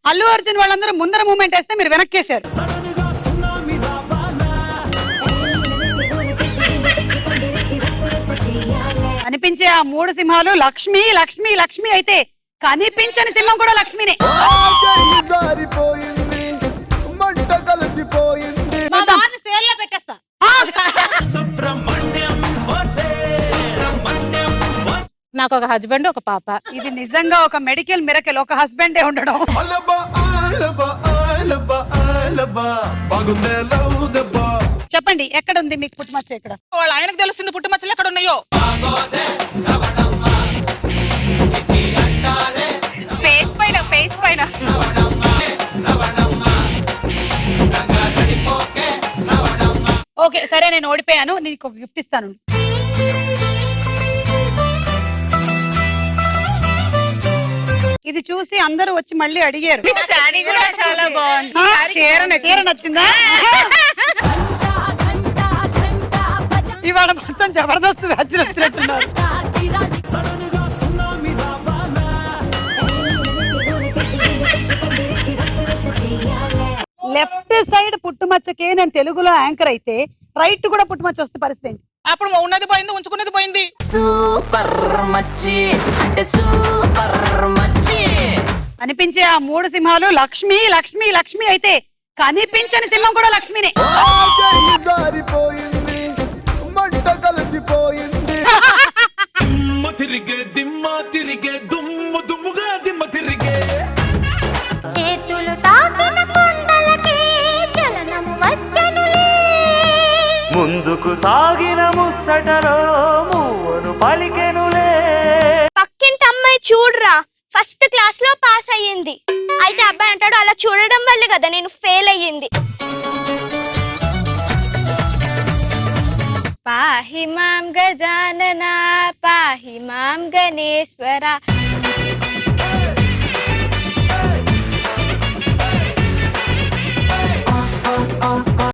అల్లు అర్జున్ వాళ్ళందరూ ముందర మూమెంట్ వేస్తే మీరు వెనక్కేశారు. కనిపించే ఆ 3 సింహాలు లక్ష్మి లక్ష్మి లక్ష్మి అయితే కనిపించని సింహం కూడా లక్ష్మినే. నాకు ఒక హస్బెండ్ ఒక పాప. ఇది నిజంగా ఒక మెడికల్ మిరకల్, ఒక హస్బెండే ఉండడం. చెప్పండి ఎక్కడ ఉంది మీకు పుట్టుమచ్చ? ఎక్కడ? వాళ్ళ ఆయనకు తెలుస్తుంది పుట్టుమచ్చలు ఎక్కడ ఉన్నాయో. ఫేస్ పైన, ఫేస్ పైన. ఓకే సరే, నేను ఓడిపోయాను, నీకు ఒక గిఫ్ట్ ఇస్తాను. ఇది చూసి అందరూ వచ్చి మళ్ళీ అడిగారు. చాలా బాగుంది. చీర నచ్చిందా? ఇవాళ మొత్తం జబర్దస్త్ వ్యాచ్ నచ్చినట్టున్నారు. లెఫ్ట్ సైడ్ పుట్టుమచ్చకే నేను తెలుగులో యాంకర్ అయితే రైట్ కూడా పుట్టుమచ్చ వస్తే పరిస్థితి ఏంటి? అప్పుడు ఉన్నది పోయింది, ఉంచుకున్నది పోయింది. సూపర్ మచ్చి అంటే సూపర్ మచ్చి. కనిపించే ఆ 3 సింహాలు లక్ష్మి లక్ష్మి లక్ష్మి అయితే కనిపించని సింహం కూడా లక్ష్మినే. ముందుకు సాగిన ముచ్చటలో మూవను పలికెనులే. పక్కింటి అమ్మాయి చూడరా ఫస్ట్ క్లాస్ లో పాస్ అయ్యింది. అయితే అబ్బాయి అంటాడు అలా చూడడం వల్లే కదా నేను ఫెయిల్ అయ్యింది. పాహి మాం గజానన పాహి మాం గణేశ్వర